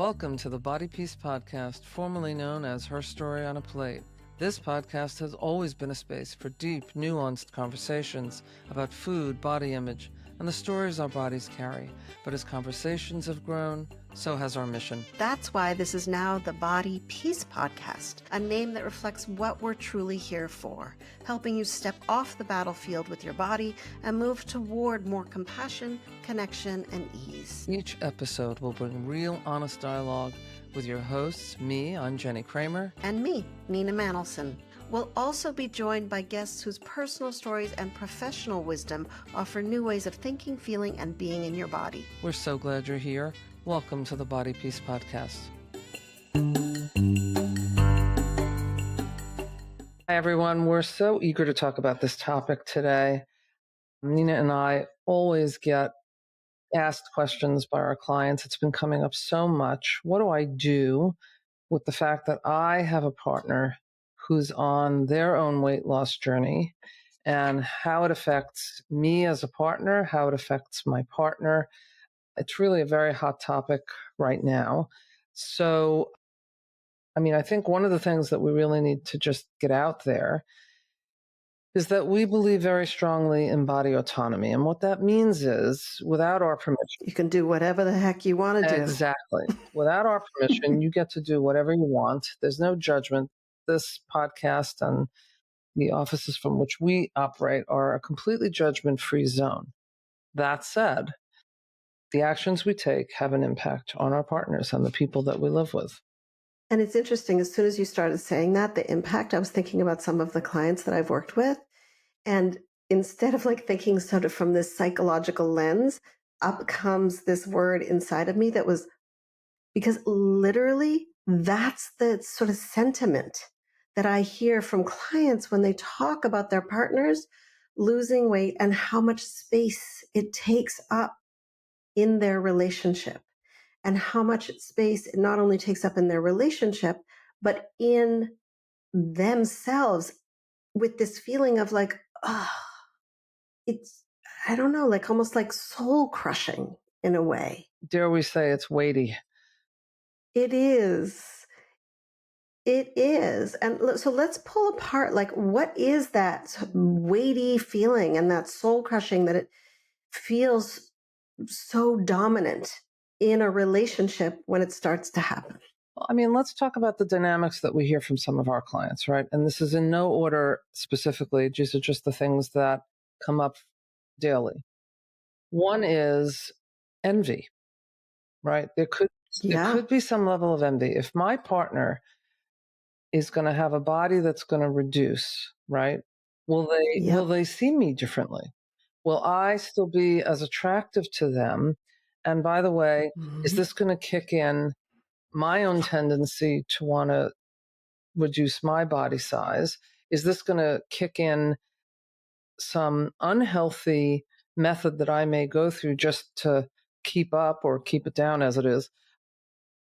Welcome to the Body Peace Podcast, formerly known as Her Story on a Plate. This podcast has always been a space for deep, nuanced conversations about food, body image, and the stories our bodies carry. But as conversations have grown, so has our mission. That's why this is now the Body Peace Podcast, a name that reflects what we're truly here for, helping you step off the battlefield with your body and move toward more compassion, connection, and ease. Each episode will bring real, honest dialogue with your hosts, me, I'm Jennie Kramer. And me, Nina Manelson. We'll also be joined by guests whose personal stories and professional wisdom offer new ways of thinking, feeling, and being in your body. We're so glad you're here. Welcome to the Body Peace Podcast. Hi, everyone. We're so eager to talk about this topic today. Nina and I always get asked questions by our clients. It's been coming up so much. What do I do with the fact that I have a partner who's on their own weight loss journey, and how it affects me as a partner, how it affects my partner? It's really a very hot topic right now. So, I think one of the things that we really need to just get out there is that we believe very strongly in body autonomy. And what that means is, without our permission, You can do whatever the heck you want to do. Exactly. Without our permission, you get to do whatever you want. There's no judgment. This podcast and the offices from which we operate are a completely judgment-free zone. That said, the actions we take have an impact on our partners and the people that we live with. And it's interesting, as soon as you started saying that, the impact, I was thinking about some of the clients that I've worked with. And instead of thinking sort of from this psychological lens, up comes this word inside of me that was, because literally that's the sort of sentiment that I hear from clients when they talk about their partners losing weight and how much space it takes up in their relationship, and how much space it not only takes up in their relationship, but in themselves, with this feeling of it's, I don't know, almost like soul crushing in a way. Dare we say it's weighty? It is. It is. And so let's pull apart, what is that weighty feeling and that soul crushing that it feels so dominant in a relationship when it starts to happen? Let's talk about the dynamics that we hear from some of our clients, right? And this is in no order specifically. These are just the things that come up daily. One is envy, right? There could be some level of envy. If my partner is going to have a body that's going to reduce, right? Will they see me differently? Will I still be as attractive to them? And by the way, is this going to kick in my own tendency to want to reduce my body size? Is this going to kick in some unhealthy method that I may go through just to keep up or keep it down as it is?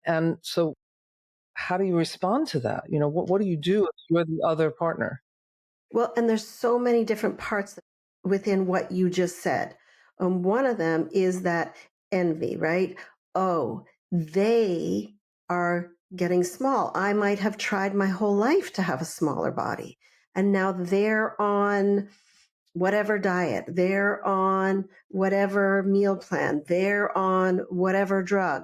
And so how do you respond to that? What do you do if you're the other partner? Well, and there's so many different parts within what you just said. One of them is that envy, right? Oh, they are getting small. I might have tried my whole life to have a smaller body, and now they're on whatever diet, they're on whatever meal plan, they're on whatever drug,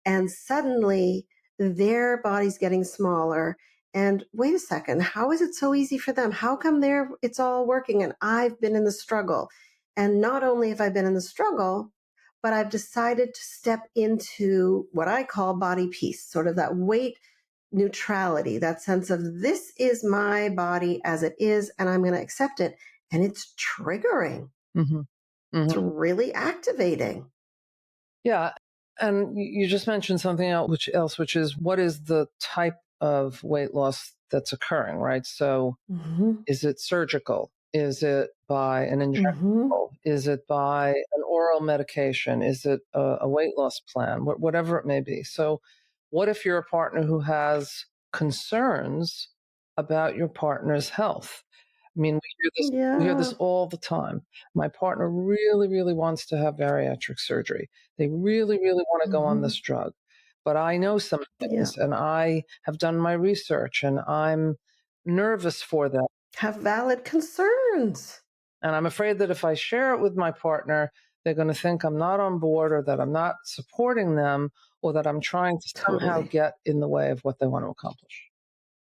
and suddenly their body's getting smaller. And wait a second, how is it so easy for them? How come it's all working and I've been in the struggle? And not only have I been in the struggle, but I've decided to step into what I call body peace, sort of that weight neutrality, that sense of this is my body as it is, and I'm going to accept it. And it's triggering. Mm-hmm. Mm-hmm. It's really activating. Yeah. And you just mentioned something else, which is, what is the type of weight loss that's occurring, right? So is it surgical? Is it by an injectable? Is it by an oral medication? Is it a weight loss plan? Whatever it may be. So what if you're a partner who has concerns about your partner's health? We hear this all the time. My partner really, really wants to have bariatric surgery. They really, really want to go on this drug. but I know some Yeah. things and I have done my research and I'm nervous for them. Have valid concerns. And I'm afraid that if I share it with my partner, they're going to think I'm not on board or that I'm not supporting them or that I'm trying to somehow Totally. get in the way of what they want to accomplish.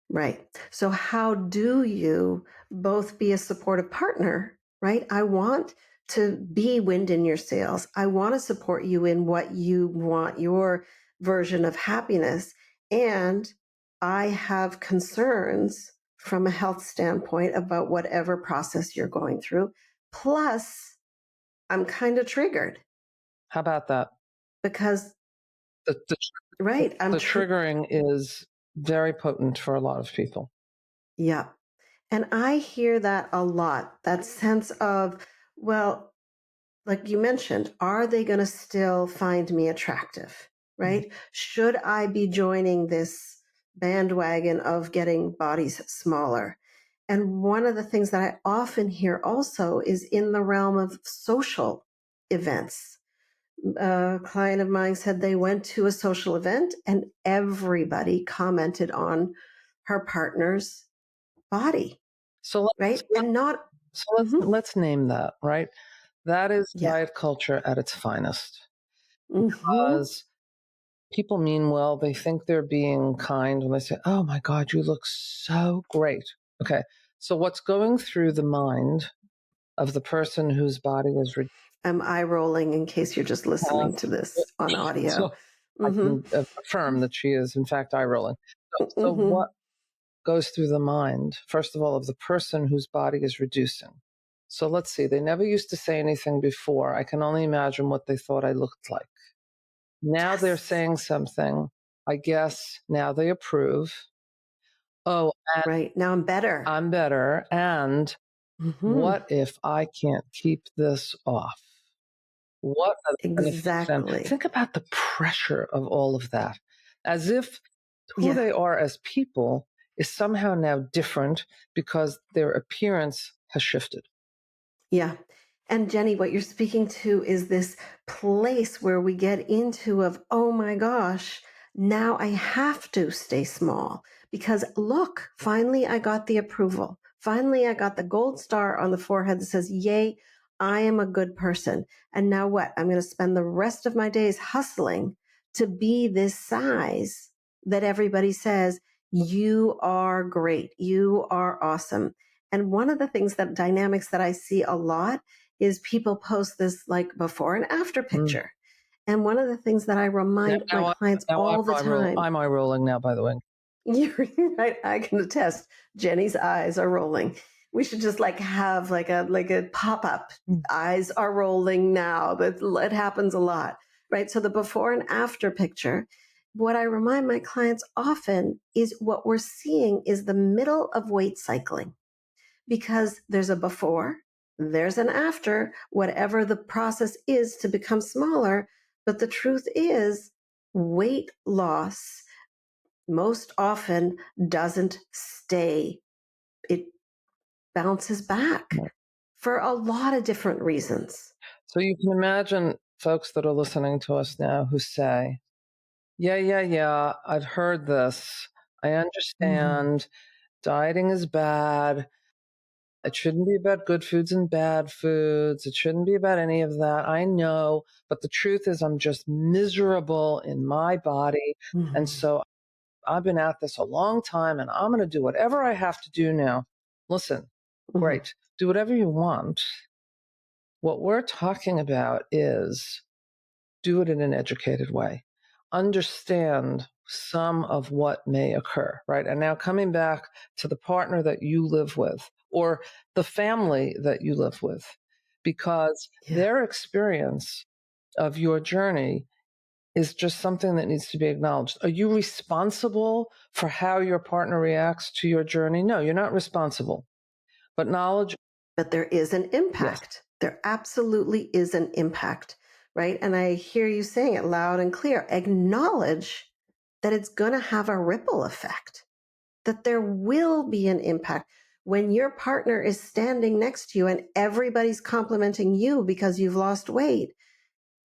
Right. So, how do you both be a supportive partner? Right. I want to be wind in your sails. I want to support you in what you want, your version of happiness. And I have concerns from a health standpoint about whatever process you're going through. Plus, I'm kind of triggered How about that? because, The, the, right, the triggering is very potent for a lot of people. yeah. And I hear that a lot, that sense of, well, like you mentioned, are they going to still find me attractive? Mhm. Right? Should I be joining this bandwagon of getting bodies smaller? And one of the things that I often hear also is in the realm of social events. A client of mine said they went to a social event and everybody commented on her partner's body, So let's right? And not, so mhm, let's name that, right? That is yeah. diet culture at its finest. Hmm. Because people mean well, they think they're being kind when they say, "Oh my God, you look so great." Okay, so what's going through the mind of the person whose body is reduced? Am eye rolling in case you're just listening to this on audio? So I Hmm. can affirm that she is, in fact, eye rolling. So Hmm. what goes through the mind, first of all, of the person whose body is reducing? So let's see, they never used to say anything before. I can only imagine what they thought I looked like. Now they're Yes. saying something. I guess now they approve. Oh, and Right. Now I'm better. I'm better. And Hmm. what if I can't keep this off? What are the benefits then? Exactly. Think about the pressure of all of that, as if who Yeah. they are as people is somehow now different because their appearance has shifted. Yeah. And Jenny, what you're speaking to is this place where we get into of, oh my gosh, now I have to stay small because look, finally I got the approval. Finally I got the gold star on the forehead that says, yay, I am a good person. And now what? I'm going to spend the rest of my days hustling to be this size that everybody says, you are great. You are awesome. And one of the things that dynamics that I see a lot is people post this like before and after Mm. picture. And one of the things that I Now, remind my now, clients now all the time, I'm eye rolling now, by the way. you're right, I can attest, Jenny's eyes are rolling. We should just like have like a pop-up. Mm. Eyes are rolling now. But it happens a lot. Right. So the before and after picture, what I remind my clients often is what we're seeing is the middle of weight cycling because there's a before, there's an after, whatever the process is to become smaller. But the truth is, weight loss most often doesn't stay, it bounces back Right. for a lot of different reasons. So you can imagine folks that are listening to us now who say, "Yeah, yeah, yeah, I've heard this. I Mhm. understand. Dieting is bad. It shouldn't be about good foods and bad foods. It shouldn't be about any of that. I know. But the truth is, I'm just miserable in my body. And Mhm. so I've been at this a long time and I'm going to do whatever I have to do now." Listen, Mhm. great. Do whatever you want. What we're talking about is do it in an educated way. Understand some of what may occur, right? And now coming back to the partner that you live with or the family that you live with, because Yeah. their experience of your journey is just something that needs to be acknowledged. Are you responsible for how your partner reacts to your journey? No, you're not responsible. But knowledge, But there is an yes. impact. There absolutely is an impact, right? And I hear you saying it loud and clear. Acknowledge that it's going to have a ripple effect, that there will be an impact. When your partner is standing next to you and everybody's complimenting you because you've lost weight,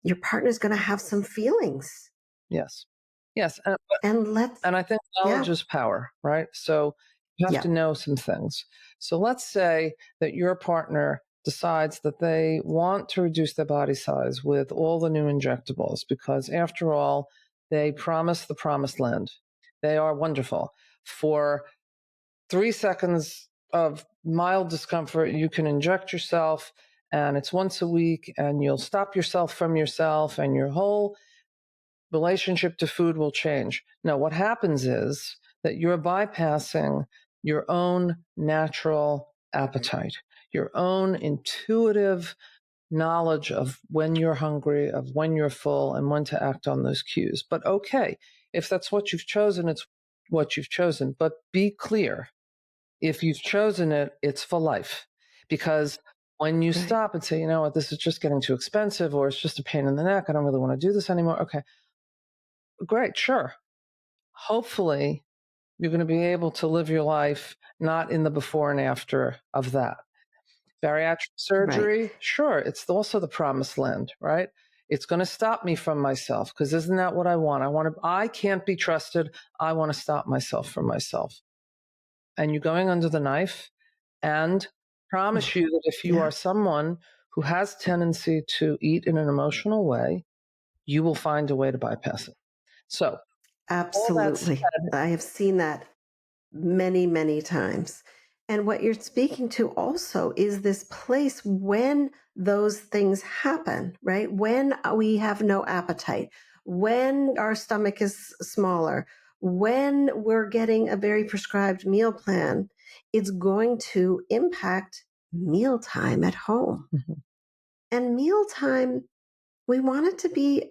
your partner's going to have some feelings. Yes. Yes. And let's, And I think knowledge yeah, is power, right? So you have yeah, to know some things. So let's say that your partner decides that they want to reduce their body size with all the new injectables because, after all, they promise the promised land. They are wonderful. For 3 seconds of mild discomfort, you can inject yourself, and it's once a week, and you'll stop yourself from yourself, and your whole relationship to food will change. Now, what happens is that you're bypassing your own natural appetite, your own intuitive knowledge of when you're hungry, of when you're full, and when to act on those cues. But okay, if that's what you've chosen, it's what you've chosen. But be clear, if you've chosen it, it's for life. Because when you right, stop and say, you know what, this is just getting too expensive, or it's just a pain in the neck, I don't really want to do this anymore. Okay, great, sure. Hopefully, you're going to be able to live your life not in the before and after of that. Bariatric right. surgery, sure, it's also the promised land, right? It's going to stop me from myself because isn't that what I want? I can't be trusted. I want to stop myself from myself. And you're going under the knife, and Mm, promise you that if you are yeah, someone who has tendency to eat in an emotional way, you will find a way to bypass it. So all that absolutely. said, I have seen that many, many times. And what you're speaking to also is this place when those things happen, right? When we have no appetite, when our stomach is smaller, when we're getting a very prescribed meal plan, it's going to impact mealtime at home. mhm. And mealtime, we want it to be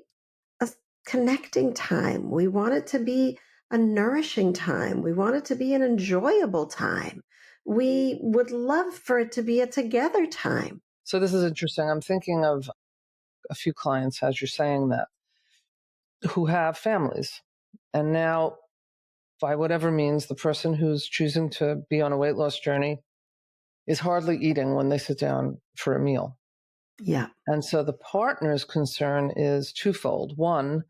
a connecting time. We want it to be a nourishing time. We want it to be an enjoyable time. We would love for it to be a together time. So this is interesting. I'm thinking of a few clients as you're saying that who have families. And now, by whatever means, the person who's choosing to be on a weight loss journey is hardly eating when they sit down for a meal. Yeah. And so the partner's concern is twofold. One,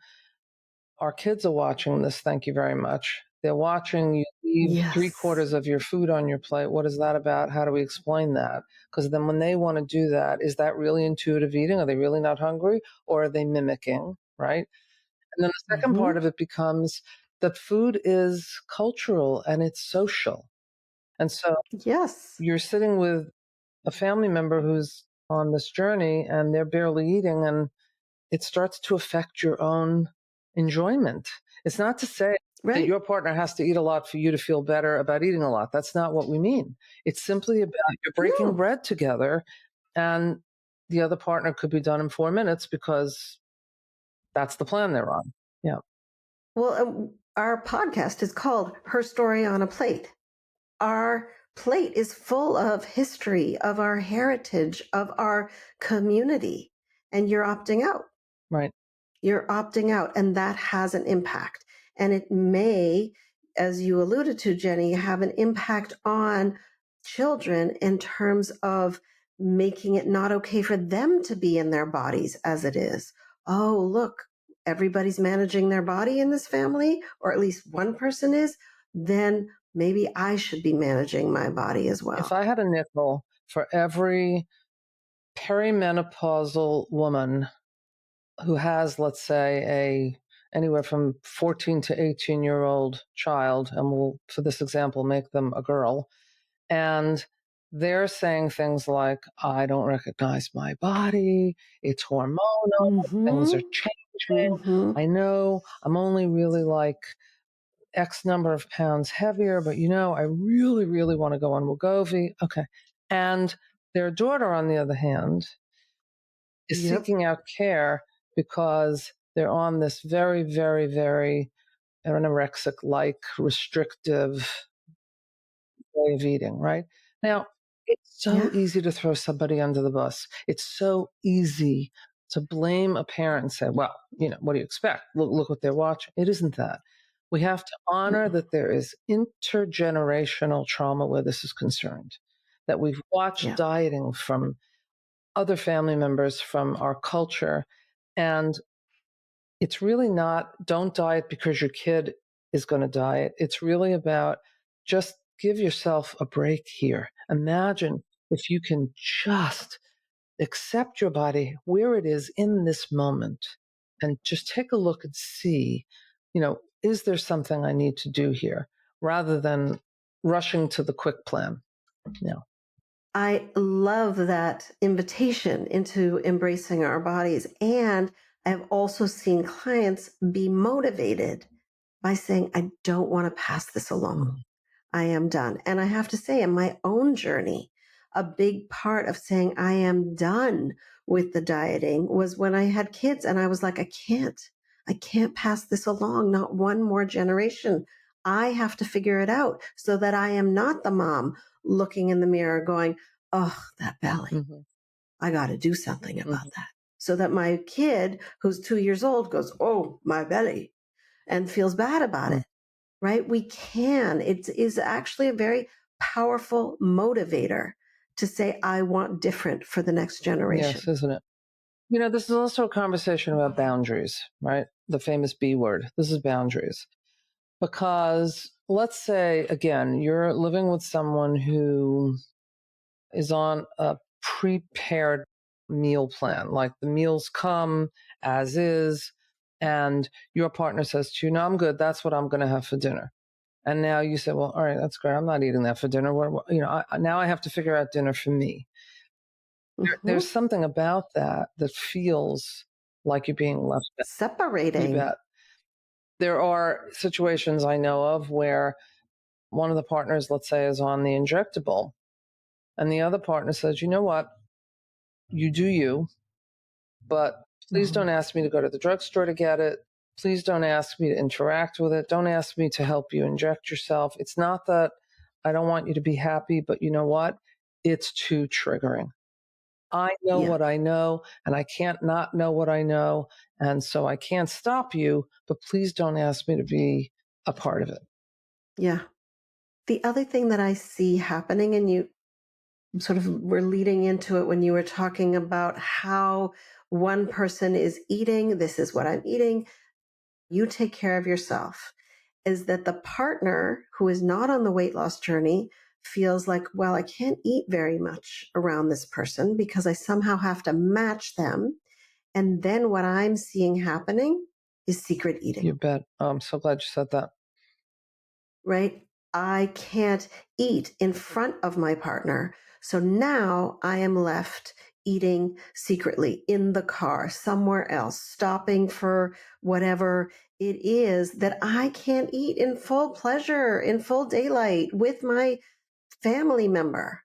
our kids are watching this. Thank you very much. They're watching you leave three Yes. quarters of your food on your plate. What is that about? How do we explain that? Because then when they want to do that, is that really intuitive eating? Are they really not hungry? Or are they mimicking? Right. And then the second Hmm. part of it becomes that food is cultural and it's social. And so Yes. you're sitting with a family member who's on this journey and they're barely eating, and it starts to affect your own enjoyment. It's not to say that Right. your partner has to eat a lot for you to feel better about eating a lot. That's not what we mean. It's simply about you're breaking No. bread together, and the other partner could be done in 4 minutes because that's the plan they're on. Yeah. Well, our podcast is called Her Story on a Plate. Our plate is full of history, of our heritage, of our community, and you're opting out. Right. You're opting out, and that has an impact. And it may, as you alluded to, Jenny, have an impact on children in terms of making it not okay for them to be in their bodies as it is. Oh, look, everybody's managing their body in this family, or at least one person is, then maybe I should be managing my body as If well. I had a nickel for every perimenopausal woman who has, let's say, anywhere from 14 to 18-year-old child, and we'll, for this example, make them a girl, and they're saying things like, I don't recognize my body, it's hormonal, things Mm-hmm. are changing, Mm-hmm. I know I'm only really like X number of pounds heavier, but I really, really want to go on Wegovy. Okay. And their daughter, on the other hand, is Yep. seeking out care because they're on this very, very, very anorexic like restrictive way of eating, right? Now, it's so Yeah. easy to throw somebody under the bus. It's so easy to blame a parent and say, well, what do you expect? Look what they're watching. It isn't that. We have to honor Mm-mm. that there is intergenerational trauma where this is concerned, that we've watched Yeah. dieting from other family members, from our culture. And It's really not, don't diet because your kid is going to diet. It's really about just give yourself a break here. Imagine if you can just accept your body where it is in this moment and just take a look and see, is there something I need to do here rather than rushing to the quick plan? Yeah. I love that invitation into embracing our bodies. And I've also seen clients be motivated by saying, I don't want to pass this along. Mhm. I am done. And I have to say, in my own journey, a big part of saying I am done with the dieting was when I had kids and I was like, I can't pass this along, not one more generation. I have to figure it out so that I am not the mom looking in the mirror going, oh, that belly. Mhm. I got to do something about Mhm. that. So that my kid, who's 2 years old, goes, oh, my belly, and feels bad about Mhm. it, right? We can. It is actually a very powerful motivator to say, I want different for the next Yes, generation. isn't it? This is also a conversation about boundaries, right? The famous B word. This is boundaries. Because let's say, again, you're living with someone who is on a prepared meal plan, like the meals come as is, and your partner says to you, no, I'm good. That's what I'm going to have for dinner. And now you say, well, all right, that's great. I'm not eating that for dinner. Now I have to figure out dinner for me. There's Mhm. something about that that feels like you're being left out. You Separating. bet. There are situations I know of where one of the partners, let's say, is on the injectable, and the other partner says, you know what, you do you, but please Mhm. don't ask me to go to the drugstore to get it. Please don't ask me to interact with it. Don't ask me to help you inject yourself. It's not that I don't want you to be happy, but you know what? It's too triggering. I know Yeah. what I know, and I can't not know what I know. And so I can't stop you, but please don't ask me to be a part of it. Yeah. The other thing that I see happening, and you sort of were leading into it when you were talking about how one person is eating, this is what I'm eating, you take care of yourself, is that the partner who is not on the weight loss journey feels like, well, I can't eat very much around this person because I somehow have to match them. And then what I'm seeing happening is secret eating, You bet. Oh, I'm so glad you said that. right? I can't eat in front of my partner. So now I am left eating secretly in the car, somewhere else, stopping for whatever it is that I can't eat in full pleasure, in full daylight with my family member.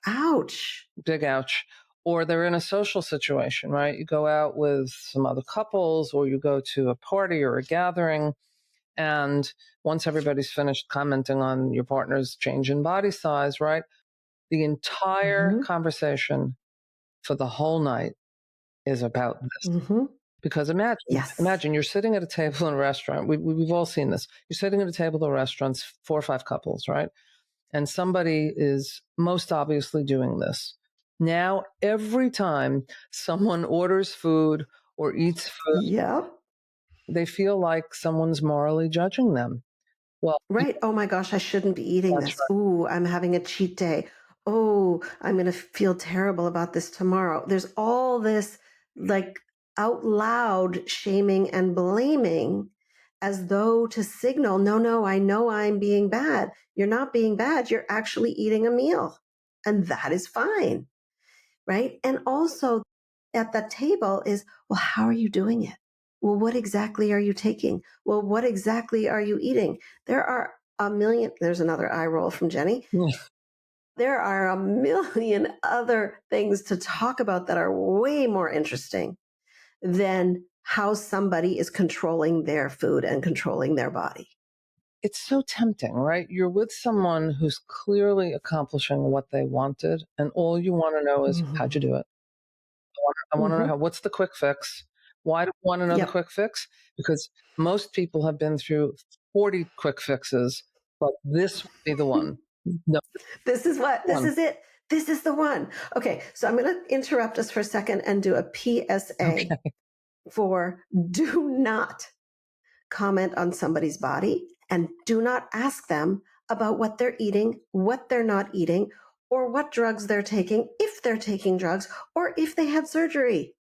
Ouch. Big ouch. Or they're in a social situation, right? You go out with some other couples, or you go to a party or a gathering. And once everybody's finished commenting on your partner's change in body size, right? The entire Hmm. conversation for the whole night is about this. Hmm. Because imagine, Yes. imagine you're sitting at a table in a restaurant. We've all seen this. You're sitting at a table at restaurants, 4 or 5 couples, right? And somebody is most obviously doing this. Now, every time someone orders food or eats food, Yep. they feel like someone's morally judging them. Well, Right. Oh my gosh, I shouldn't be eating that's this. Ooh, I'm having a cheat day. Oh, I'm going to feel terrible about this tomorrow. There's all this like out loud shaming and blaming as though to signal, no, no, I know I'm being bad. You're not being bad. You're actually eating a meal. And that is fine. Right. And also at the table is, well, how are you doing it? Well, what exactly are you taking? Well, what exactly are you eating? There are a million, there's another eye roll from Jenny. right. There are a million other things to talk about that are way more interesting than how somebody is controlling their food and controlling their body. It's so tempting, right? You're with someone who's clearly accomplishing what they wanted, and all you want to know is, how'd Hmm. you do it? I want to know Hmm. what's the quick fix? Why do you want to know the Yep. quick fix? Because most people have been through 40 quick fixes, but this will be the one. No, This is what, this one. is it. This is the one. Okay, so I'm going to interrupt us for a second and do a PSA. Okay. for do not comment on somebody's body and do not ask them about what they're eating, what they're not eating, or what drugs they're taking, if they're taking drugs, or if they had surgery.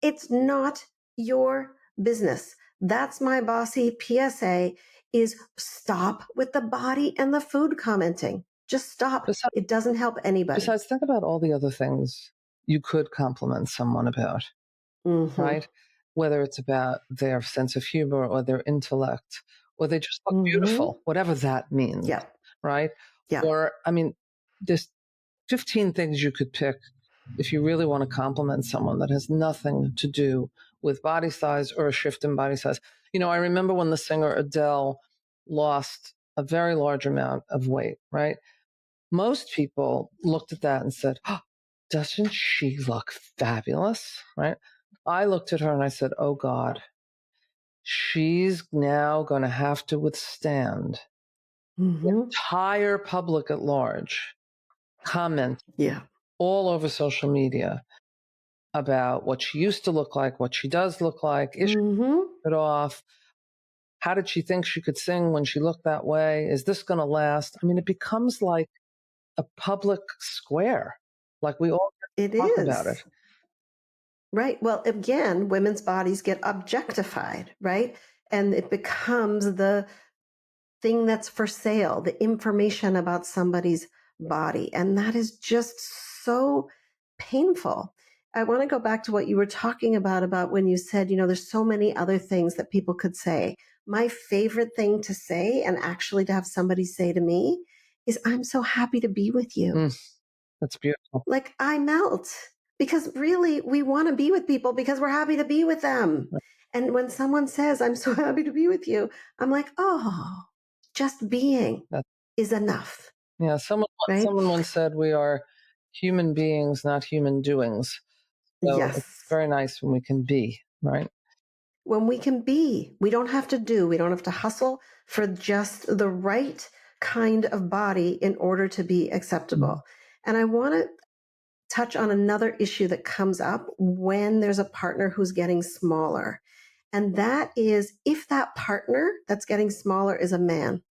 It's not your business. That's my bossy PSA is stop with the body and the food commenting. Just stop. Besides, It doesn't help anybody. think about all the other things you could compliment someone about, Mm-hmm. right? Whether it's about their sense of humor or their intellect, or they just look Mm-hmm. beautiful, whatever that means, Yep. right? Yep. Or, I mean, there's 15 things you could pick if you really want to compliment someone that has nothing to do with body size or a shift in body size. I remember when the singer Adele lost a very large amount of weight, right? Most people looked at that and said, oh, doesn't she look fabulous? Right? I looked at her and I said, oh God, she's now going to have to withstand the Mm-hmm. entire public at large comment Yeah. all over social media about what she used to look like, what she does look like, is she Mm-hmm. it off? How did she think she could sing when she looked that way? Is this going to last? I mean, it becomes like a public square. Like we all It talk about it. is. Right. Well, again, women's bodies get objectified, right? And it becomes the thing that's for sale, the information about somebody's body. And that is just so painful. I want to go back to what you were talking about when you said, there's so many other things that people could say. My favorite thing to say, and actually to have somebody say to me, is, I'm so happy to be with you. That's beautiful. Like I melt because really we want to be with people because we're happy to be with them. And when someone says, I'm so happy to be with you, I'm like, oh, just being That, is enough, yeah, someone right? once said we are human beings, not human doings. So it's Yes. very nice when we can be, right? When we can be, we don't have to do, we don't have to hustle for just the right kind of body in order to be Mm. acceptable. And I want to touch on another issue that comes up when there's a partner who's getting smaller. And that is if that partner that's getting smaller is a man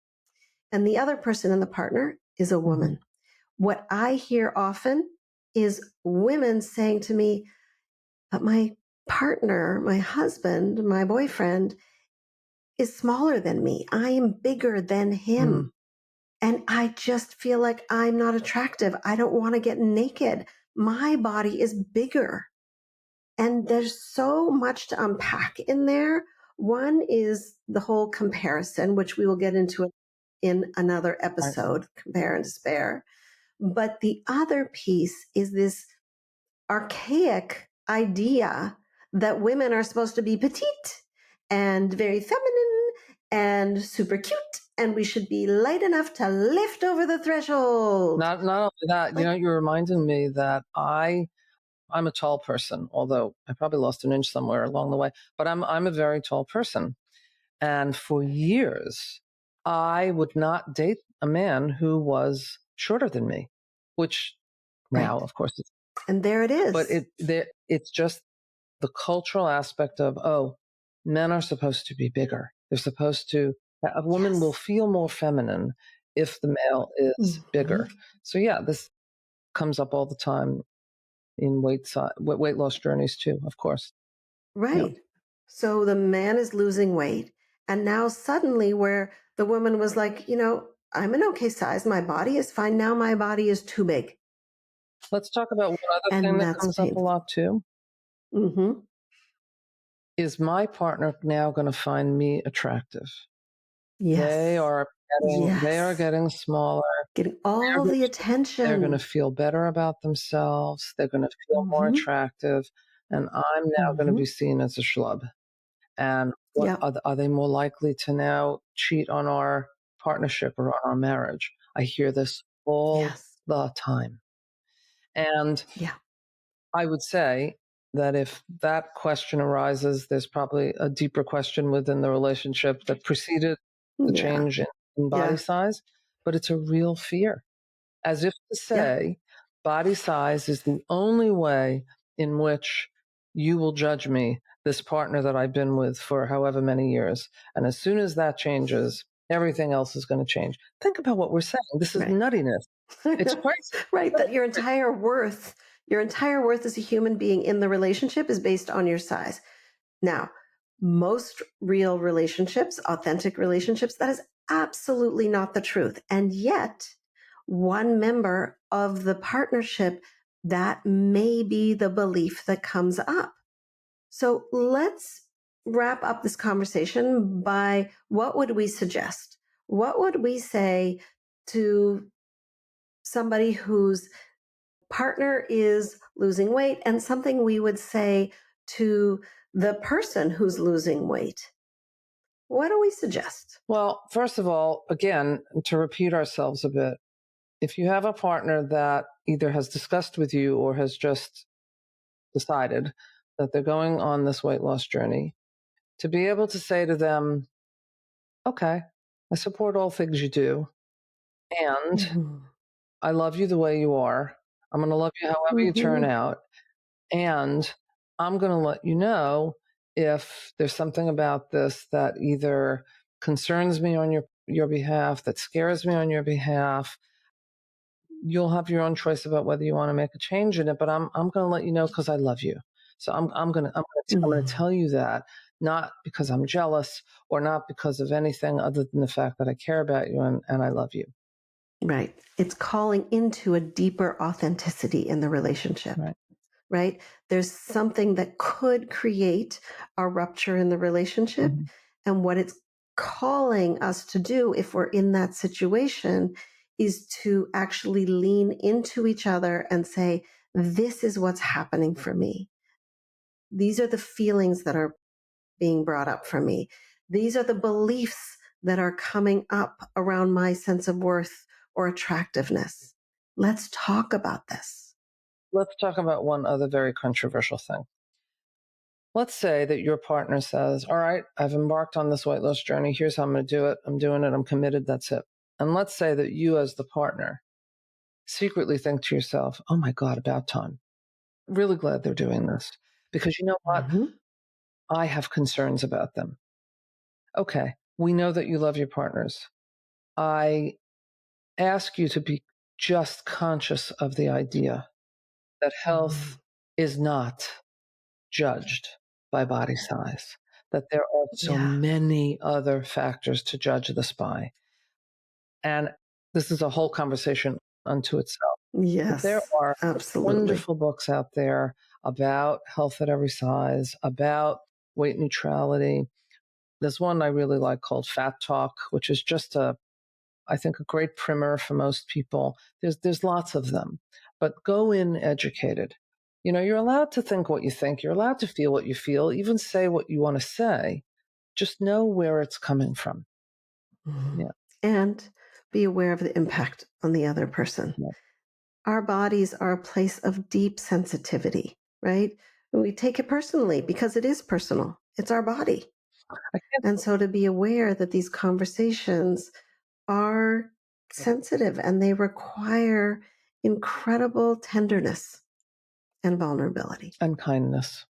and the other person in the partner is a Mhm. woman. What I hear often is women saying to me, but my partner, my husband, my boyfriend is smaller than me. I am bigger than Mm. him. And I just feel like I'm not attractive. I don't want to get naked. My body is bigger. And there's so much to unpack in there. One is the whole comparison, which we will get into in another Right. episode, compare and despair. But the other piece is this archaic idea that women are supposed to be petite and very feminine and super cute, and we should be light enough to lift over the threshold. Not only that, Like, you're reminding me that I'm a tall person, although I probably lost an inch somewhere along the way, but I'm a very tall person. And for years, I would not date a man who was shorter than me, which now, right. of course, And there it but is. it's just the cultural aspect of, oh, men are supposed to be bigger. They're supposed to, a woman will Yes. feel more feminine if the male is Mhm. bigger. So yeah, this comes up all the time in weight loss journeys too, of course. Yeah. Right. So the man is losing weight. And now suddenly, where the woman was like, I'm an okay size, my body is fine. Now my body is too big. Let's talk about one other thing And that that's comes up a painful. lot too. Hmm. Is my partner now going to find me attractive? They Yes. are they are Yes. getting smaller. Getting They're all going the they're going to attention. feel better about themselves. They're going to feel more Hmm. attractive, and I'm now going to be Hmm. seen as a schlub. And what Yep. are they more likely to now cheat on our partnership or on our marriage? I hear this all Yes. the time, and Yeah. I would say that if that question arises, there's probably a deeper question within the relationship that preceded the Yeah. change in body Yeah. size, but it's a real fear. As if to Yeah. say, body size is the only way in which you will judge me, this partner that I've been with for however many years. And as soon as that changes, everything else is going to change. Think about what we're saying. This is Right. nuttiness. It's crazy. Right. That your entire worth as a human being in the relationship is based on your size. Now, most real relationships, authentic relationships, that is absolutely not the truth. And yet, one member of the partnership, that may be the belief that comes up. So let's wrap up this conversation by what would we suggest? What would we say to somebody whose partner is losing weight, and something we would say to the person who's losing weight? What do we suggest? Well, first of all, again, to repeat ourselves a bit, if you have a partner that either has discussed with you or has just decided that they're going on this weight loss journey, to be able to say to them, okay, I support all things you do, and Mhm. I love you the way you are. I'm going to love you however you turn Mhm. out. And I'm going to let you know if there's something about this that either concerns me on your behalf, that scares me on your behalf. You'll have your own choice about whether you want to make a change in it, but I'm going to let you know because I love you. So I'm going to Mhm. tell you that, not because I'm jealous or not because of anything other than the fact that I care about you and I love you. Right. It's calling into a deeper authenticity in the relationship. Right. Right? There's something that could create a rupture in the relationship. Mhm. And what it's calling us to do if we're in that situation is to actually lean into each other and say, this is what's happening for me. These are the feelings that are being brought up for me. These are the beliefs that are coming up around my sense of worth or attractiveness. Let's talk about this. Let's talk about one other very controversial thing. Let's say that your partner says, all right, I've embarked on this weight loss journey. Here's how I'm going to do it. I'm doing it. I'm committed. That's it. And let's say that you, as the partner, secretly think to yourself, oh my God, about time. Really glad they're doing this. Because you know what? Mhm. I have concerns about them. Okay. We know that you love your partners. I ask you to be just conscious of the idea that health Mhm. is not judged by body size, that there are so Yeah. many other factors to judge this by. And this is a whole conversation unto itself. But there Yes, are absolutely. wonderful books out there about health at every size, about weight neutrality. There's one I really like called Fat Talk, which is just I think, a great primer for most people. There's lots of them, but go in educated. You know, you're allowed to think what you think. You're allowed to feel what you feel, even say what you want to say. Just know where it's coming from. Mhm. Yeah. And be aware of the impact on the other person. Yeah. Our bodies are a place of deep sensitivity, right? And we take it personally because it is personal. It's our body. I can't, And so to be aware that these conversations are sensitive and they require incredible tenderness and vulnerability. and kindness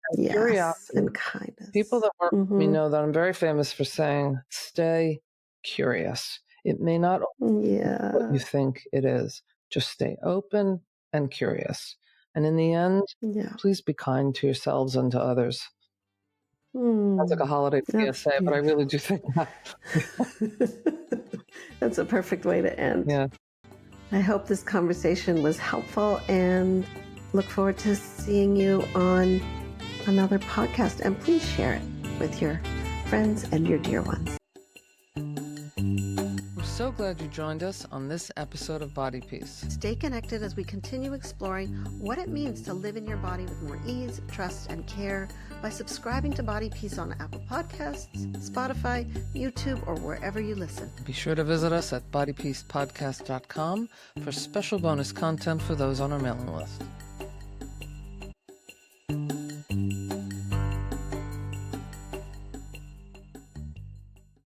and Yes, curiosity. and People kindness. that work with me Hmm. know that I'm very famous for saying, stay curious. It may not be what you Yeah. think it is. Just stay open and curious. And in the end, Yeah. please be kind to yourselves and to others. Sounds like a Mm, holiday that's PSA, but I really beautiful. do think that. That's a perfect way to end. Yeah. I hope this conversation was helpful and look forward to seeing you on another podcast. And please share it with your friends and your dear ones. We're so glad you joined us on this episode of Body Peace. Stay connected as we continue exploring what it means to live in your body with more ease, trust, and care by subscribing to Body Peace on Apple Podcasts, Spotify, YouTube, or wherever you listen. Be sure to visit us at bodypeacepodcast.com for special bonus content for those on our mailing list.